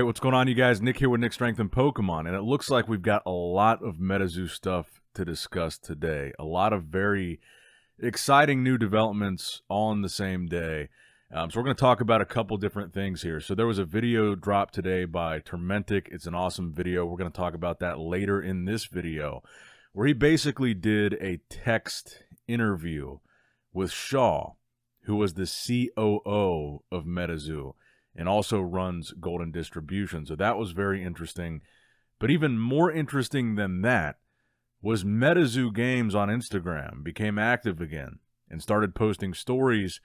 Alright, what's going on, you guys? Nick here with Nick Strength and Pokemon, and it looks like we've got a lot of Metazoo stuff to discuss today. A lot of very exciting new developments all on the same day. So we're going to talk about a couple different things here. So there was a video dropped today by Tormentic. It's an awesome video. We're going to talk about that later in this video, where he basically did a text interview with Shaw, who was the COO of Metazoo, and also runs Golden Distribution. So that was very interesting. But even more interesting than that was Metazoo Games on Instagram became active again and started posting stories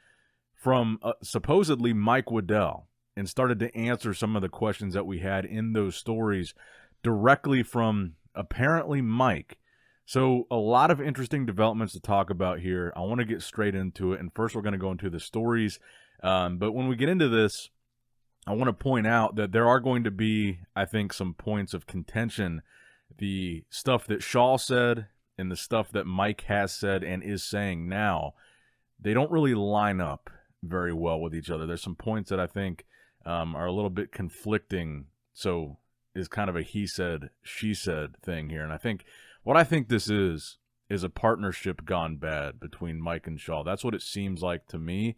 from supposedly Mike Waddell, and started to answer some of the questions that we had in those stories directly from apparently Mike. So a lot of interesting developments to talk about here. I want to get straight into it. And first we're going to go into the stories. But when we get into this, I want to point out that there are going to be, I think, some points of contention. The stuff that Shaw said and the stuff that Mike has said and is saying now, they don't really line up very well with each other. There's some points that I think are a little bit conflicting. So is kind of a he said, she said thing here. And I think what I think this is a partnership gone bad between Mike and Shaw. That's what it seems like to me.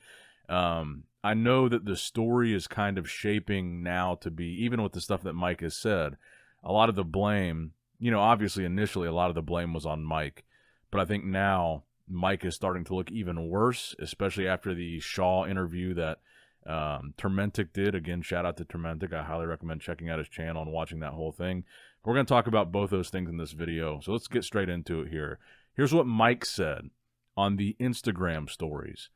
I know that the story is kind of shaping now to be, even with the stuff that Mike has said, a lot of the blame, obviously initially a lot of the blame was on Mike, but I think now Mike is starting to look even worse, especially after the Shaw interview that Tormentic did. Again, shout out to Tormentic. I highly recommend checking out his channel and watching that whole thing. We're going to talk about both those things in this video, so let's get straight into it here. Here's what Mike said on the Instagram stories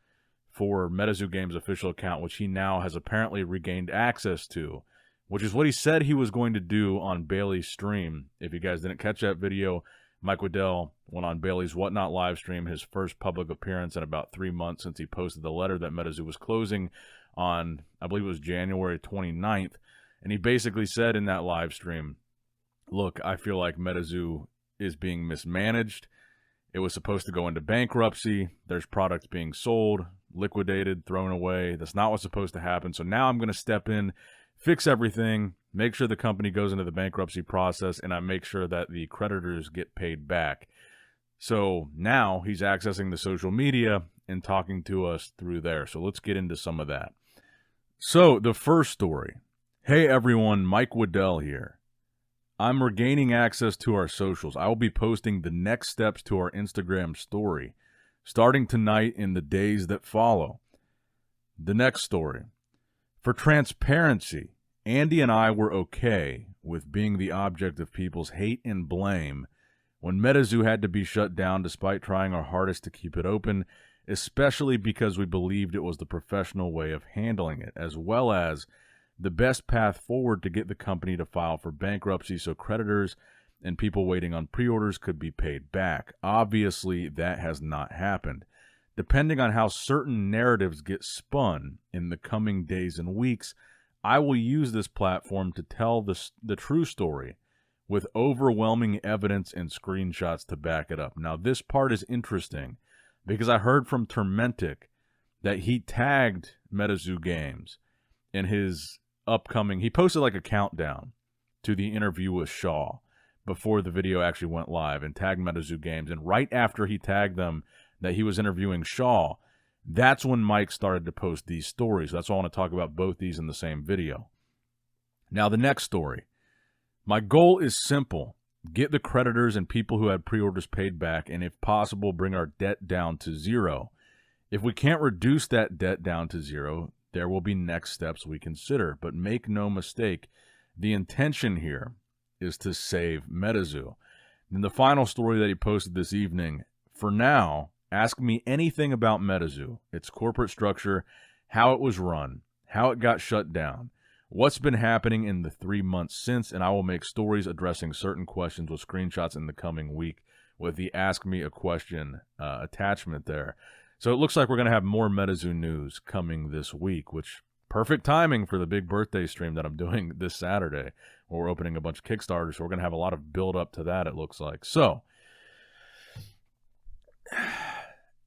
for Metazoo Games' official account, which he now has apparently regained access to, which is what he said he was going to do on Bailey's stream. If you guys didn't catch that video, Mike Waddell went on Bailey's Whatnot live stream, his first public appearance in about 3 months since he posted the letter that Metazoo was closing on, I believe it was January 29th. And he basically said in that live stream, look, I feel like Metazoo is being mismanaged. It was supposed to go into bankruptcy. There's products being sold, liquidated, thrown away. That's not what's supposed to happen. So now I'm going to step in, fix everything, make sure the company goes into the bankruptcy process, and I make sure that the creditors get paid back. So now he's accessing the social media and talking to us through there. So let's get into some of that. So the first story. Hey everyone, Mike Waddell here. I'm regaining access to our socials. I will be posting the next steps to our Instagram story, starting tonight in the days that follow. The next story. For transparency, Andy and I were okay with being the object of people's hate and blame when Metazoo had to be shut down despite trying our hardest to keep it open, especially because we believed it was the professional way of handling it, as well as the best path forward to get the company to file for bankruptcy so creditors and people waiting on pre-orders could be paid back. Obviously, that has not happened. Depending on how certain narratives get spun in the coming days and weeks, I will use this platform to tell the true story with overwhelming evidence and screenshots to back it up. Now, this part is interesting because I heard from Tormentic that he tagged Metazoo Games in his upcoming, he posted like a countdown to the interview with Shaw before the video actually went live, and tagged Metazoo Games. And right after he tagged them that he was interviewing Shaw, that's when Mike started to post these stories. That's why I want to talk about both these in the same video. Now, the next story. My goal is simple. Get the creditors and people who had pre-orders paid back, and if possible, bring our debt down to zero. If we can't reduce that debt down to zero, there will be next steps we consider. But make no mistake, the intention here is to save Metazoo. And the final story that he posted this evening, for now, ask me anything about Metazoo, its corporate structure, how it was run, how it got shut down, what's been happening in the 3 months since, and I will make stories addressing certain questions with screenshots in the coming week with the Ask Me a Question attachment there. So it looks like we're going to have more Metazoo news coming this week, which perfect timing for the big birthday stream that I'm doing this Saturday, where we're opening a bunch of Kickstarters. So we're going to have a lot of build up to that, it looks like. So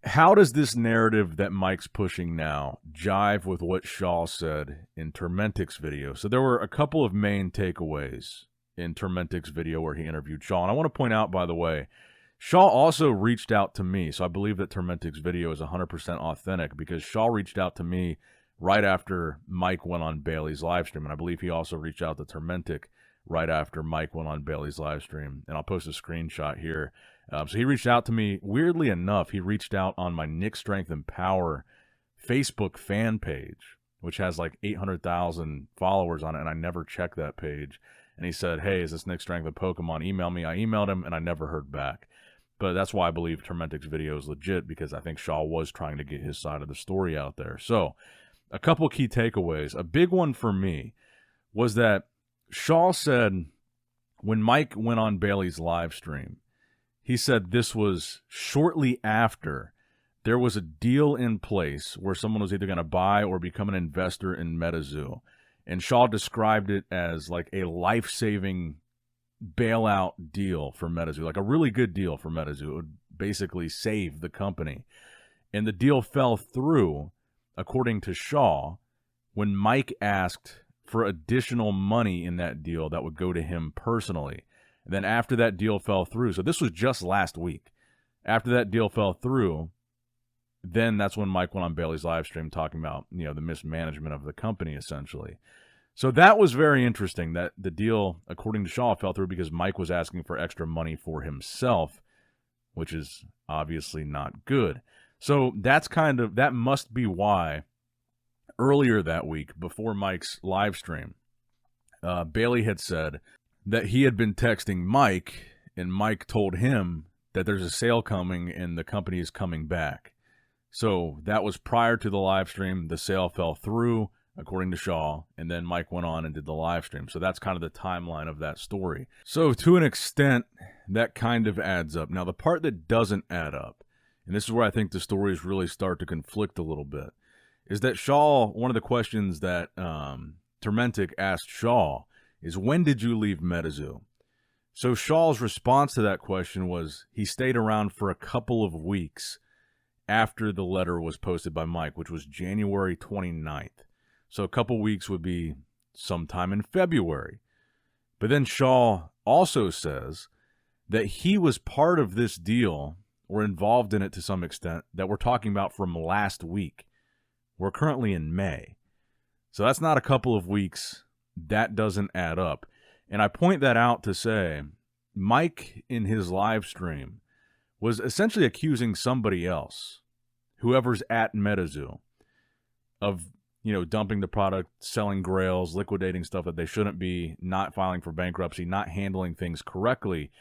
How does this narrative that Mike's pushing now jive with what Shaw said in Tormentic's video? So there were a couple of main takeaways in Tormentic's video where he interviewed Shaw. And I want to point out, by the way, Shaw also reached out to me. So I believe that Tormentic's video is 100% authentic because Shaw reached out to me right after Mike went on Bailey's live stream. And I believe he also reached out to Tormentic right after Mike went on Bailey's live stream. And I'll post a screenshot here. So he reached out to me. Weirdly enough, he reached out on my Nick Strength and Power Facebook fan page, which has like 800,000 followers on it, and I never checked that page. And he said, hey, is this Nick Strength of Pokemon? Email me. I emailed him, and I never heard back. But that's why I believe Tormentic's video is legit, because I think Shaw was trying to get his side of the story out there. So a couple key takeaways. A big one for me was that Shaw said when Mike went on Bailey's live stream, he said this was shortly after there was a deal in place where someone was either going to buy or become an investor in Metazoo. And Shaw described it as like a life-saving bailout deal for Metazoo, like a really good deal for Metazoo. It would basically save the company. And the deal fell through, according to Shaw, when Mike asked for additional money in that deal that would go to him personally. And then after that deal fell through, so this was just last week, after that deal fell through, then that's when Mike went on Bailey's live stream talking about, the mismanagement of the company, essentially. So that was very interesting that the deal, according to Shaw, fell through because Mike was asking for extra money for himself, which is obviously not good. So that must be why earlier that week, before Mike's live stream, Bailey had said that he had been texting Mike, and Mike told him that there's a sale coming and the company is coming back. So that was prior to the live stream. The sale fell through, according to Shaw, and then Mike went on and did the live stream. So that's kind of the timeline of that story. So to an extent, that kind of adds up. Now, the part that doesn't add up, and this is where I think the stories really start to conflict a little bit, is that Shaw, one of the questions that Tormentic asked Shaw is, when did you leave Metazoo? So Shaw's response to that question was he stayed around for a couple of weeks after the letter was posted by Mike, which was January 29th. So a couple weeks would be sometime in February. But then Shaw also says that he was part of this deal, or involved in it to some extent, that we're talking about from last week. We're currently in May. So that's not a couple of weeks. That doesn't add up. And I point that out to say, Mike in his live stream was essentially accusing somebody else, whoever's at Metazoo, of, dumping the product, selling grails, liquidating stuff that they shouldn't be, not filing for bankruptcy, not handling things correctly.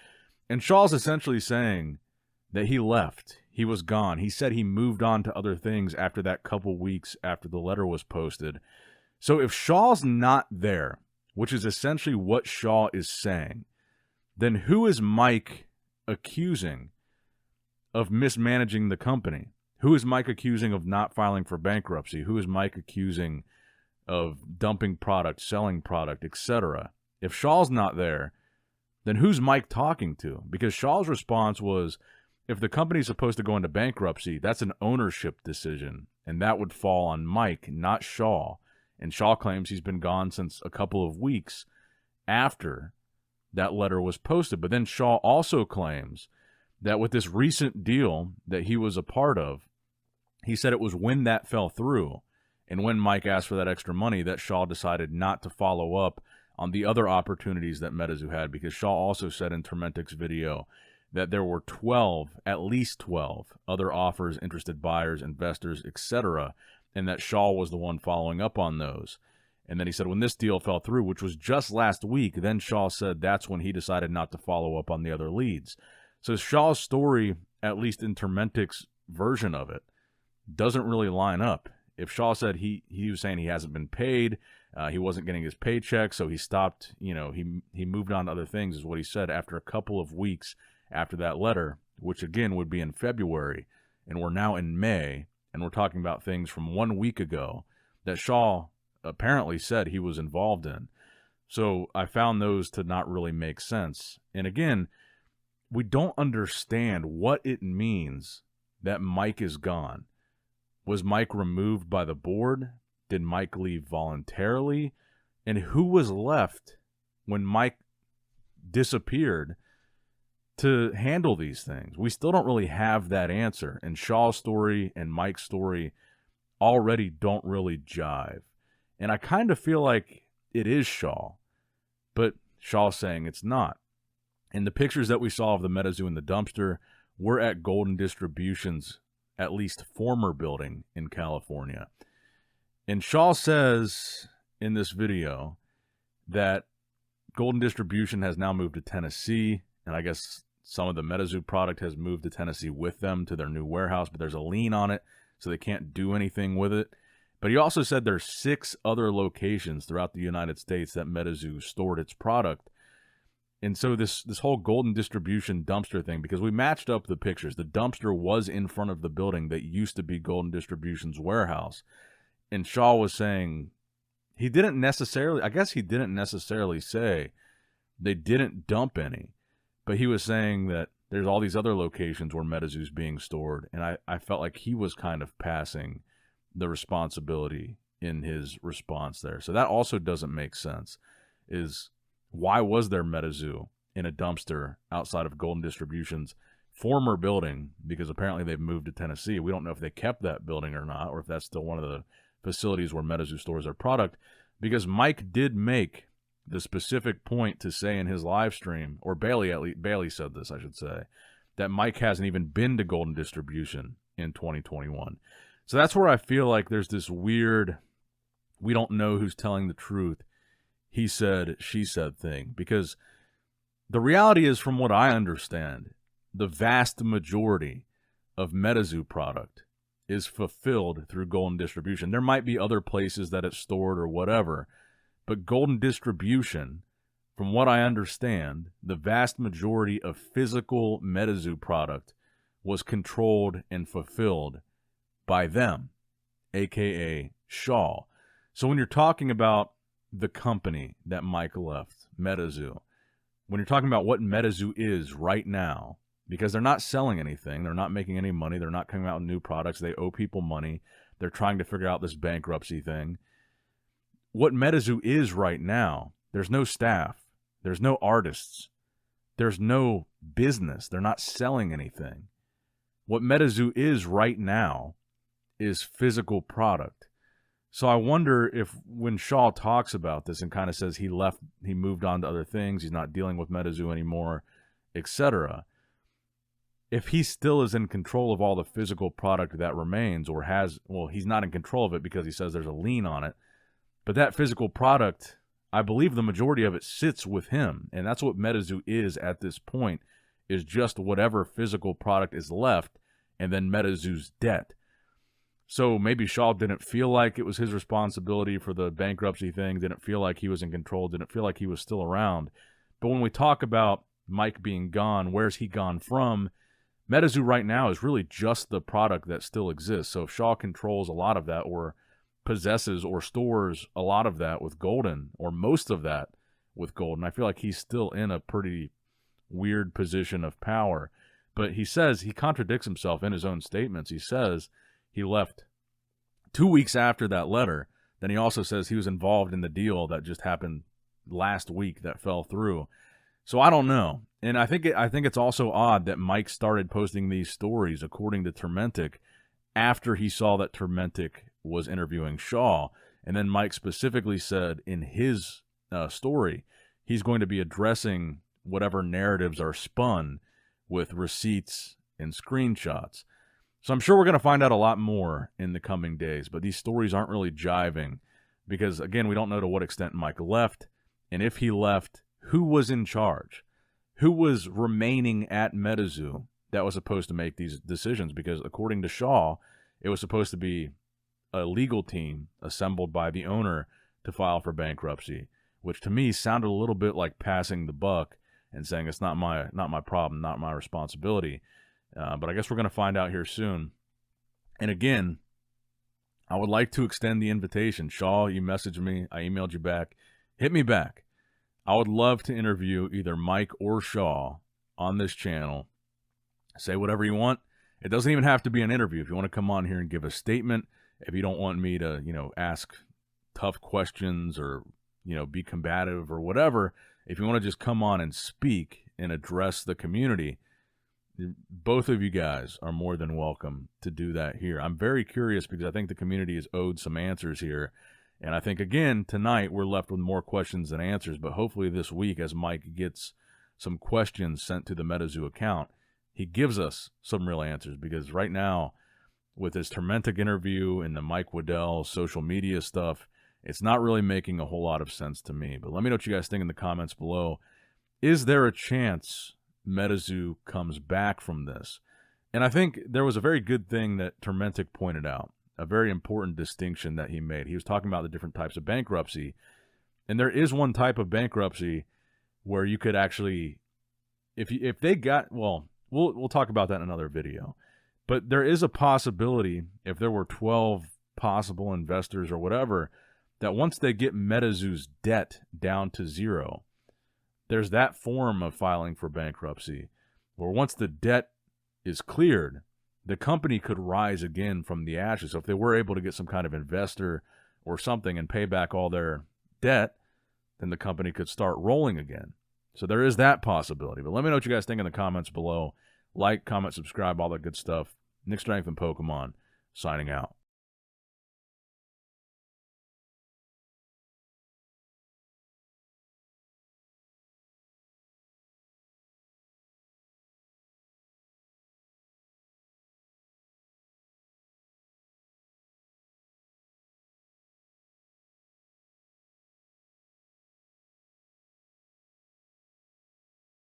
And Shaw's essentially saying that he left. He was gone. He said he moved on to other things after that couple weeks after the letter was posted. So if Shaw's not there, which is essentially what Shaw is saying, then who is Mike accusing of mismanaging the company? Who is Mike accusing of not filing for bankruptcy? Who is Mike accusing of dumping product, selling product, etc.? If Shaw's not there, then who's Mike talking to? Because Shaw's response was, if the company's supposed to go into bankruptcy, that's an ownership decision, and that would fall on Mike, not Shaw. And Shaw claims he's been gone since a couple of weeks after that letter was posted. But then Shaw also claims that with this recent deal that he was a part of, he said it was when that fell through and when Mike asked for that extra money that Shaw decided not to follow up on the other opportunities that Metazoo had, because Shaw also said in Tormentic's video that there were at least 12 other offers, interested buyers, investors, etc., and that Shaw was the one following up on those. And then he said when this deal fell through, which was just last week, then Shaw said that's when he decided not to follow up on the other leads. So Shaw's story, at least in Tormentic's version of it, doesn't really line up. If Shaw said he was saying he hasn't been paid, he wasn't getting his paycheck, so he stopped, he moved on to other things, is what he said, after a couple of weeks after that letter, which again would be in February, and we're now in May, and we're talking about things from 1 week ago that Shaw apparently said he was involved in. So I found those to not really make sense. And again, we don't understand what it means that Mike is gone. Was Mike removed by the board? Did Mike leave voluntarily? And who was left when Mike disappeared to handle these things? We still don't really have that answer. And Shaw's story and Mike's story already don't really jive. And I kind of feel like it is Shaw, but Shaw's saying it's not. And the pictures that we saw of the Metazoo in the dumpster were at Golden Distribution's at least former building in California. And Shaw says in this video that Golden Distribution has now moved to Tennessee, and I guess some of the Metazoo product has moved to Tennessee with them to their new warehouse, but there's a lien on it, so they can't do anything with it. But he also said there's 6 other locations throughout the United States that Metazoo stored its product. And so this whole Golden Distribution dumpster thing, because we matched up the pictures, the dumpster was in front of the building that used to be Golden Distribution's warehouse. And Shaw was saying he didn't necessarily say they didn't dump any, but he was saying that there's all these other locations where Metazoo's being stored. And I felt like he was kind of passing the responsibility in his response there. So that also doesn't make sense. Why was there Metazoo in a dumpster outside of Golden Distribution's former building? Because apparently they've moved to Tennessee. We don't know if they kept that building or not, or if that's still one of the facilities where Metazoo stores their product. Because Mike did make the specific point to say in his live stream, or Bailey said this, I should say, that Mike hasn't even been to Golden Distribution in 2021. So that's where I feel like there's this weird, we don't know who's telling the truth, he said, she said thing. Because the reality is, from what I understand, the vast majority of Metazoo product is fulfilled through Golden Distribution. There might be other places that it's stored or whatever, but Golden Distribution, from what I understand, the vast majority of physical Metazoo product was controlled and fulfilled by them, aka Shaw. So when you're talking about the company that Mike left, Metazoo, when you're talking about what Metazoo is right now, because they're not selling anything, they're not making any money, they're not coming out with new products, they owe people money, they're trying to figure out this bankruptcy thing. What Metazoo is right now, there's no staff, there's no artists, there's no business, they're not selling anything. What Metazoo is right now is physical product. So I wonder if when Shaw talks about this and kind of says he moved on to other things, he's not dealing with Metazoo anymore, etc., if he still is in control of all the physical product that remains, or he's not in control of it because he says there's a lien on it, but that physical product, I believe the majority of it sits with him, and that's what Metazoo is at this point, is just whatever physical product is left, and then Metazoo's debt. So maybe Shaw didn't feel like it was his responsibility for the bankruptcy thing, didn't feel like he was in control, didn't feel like he was still around. But when we talk about Mike being gone, where's he gone from? Metazoo right now is really just the product that still exists. So if Shaw controls a lot of that, or possesses or stores a lot of that with Golden, or most of that with Golden, I feel like he's still in a pretty weird position of power. But he says, he contradicts himself in his own statements. He says he left 2 weeks after that letter. Then he also says he was involved in the deal that just happened last week that fell through. So I don't know. And I think it's also odd that Mike started posting these stories, according to Termentic, after he saw that Termentic was interviewing Shaw. And then Mike specifically said in his story, he's going to be addressing whatever narratives are spun with receipts and screenshots. So I'm sure we're going to find out a lot more in the coming days, but these stories aren't really jiving because, again, we don't know to what extent Mike left, and if he left, who was in charge? Who was remaining at Metazoo that was supposed to make these decisions? Because according to Shaw, it was supposed to be a legal team assembled by the owner to file for bankruptcy, which to me sounded a little bit like passing the buck and saying it's not my problem, not my responsibility. But I guess we're going to find out here soon. And again, I would like to extend the invitation. Shaw, you messaged me. I emailed you back. Hit me back. I would love to interview either Mike or Shaw on this channel. Say whatever you want. It doesn't even have to be an interview. If you want to come on here and give a statement, if you don't want me to, ask tough questions or, be combative or whatever, if you want to just come on and speak and address the community, both of you guys are more than welcome to do that here. I'm very curious because I think the community is owed some answers here. And I think, again, tonight we're left with more questions than answers, but hopefully this week as Mike gets some questions sent to the Metazoo account, he gives us some real answers, because right now with this Tormentic interview and the Mike Waddell social media stuff, it's not really making a whole lot of sense to me. But let me know what you guys think in the comments below. Is there a chance Metazoo comes back from this? And I think there was a very good thing that Tormentic pointed out, a very important distinction that he made. He was talking about the different types of bankruptcy, and there is one type of bankruptcy where you could actually, if they got, well, we'll talk about that in another video, but there is a possibility, if there were 12 possible investors or whatever, that once they get Metazoo's debt down to zero, there's that form of filing for bankruptcy where once the debt is cleared, the company could rise again from the ashes. So if they were able to get some kind of investor or something and pay back all their debt, then the company could start rolling again. So there is that possibility. But let me know what you guys think in the comments below. Like, comment, subscribe, all that good stuff. Nick Strength and Pokemon, signing out.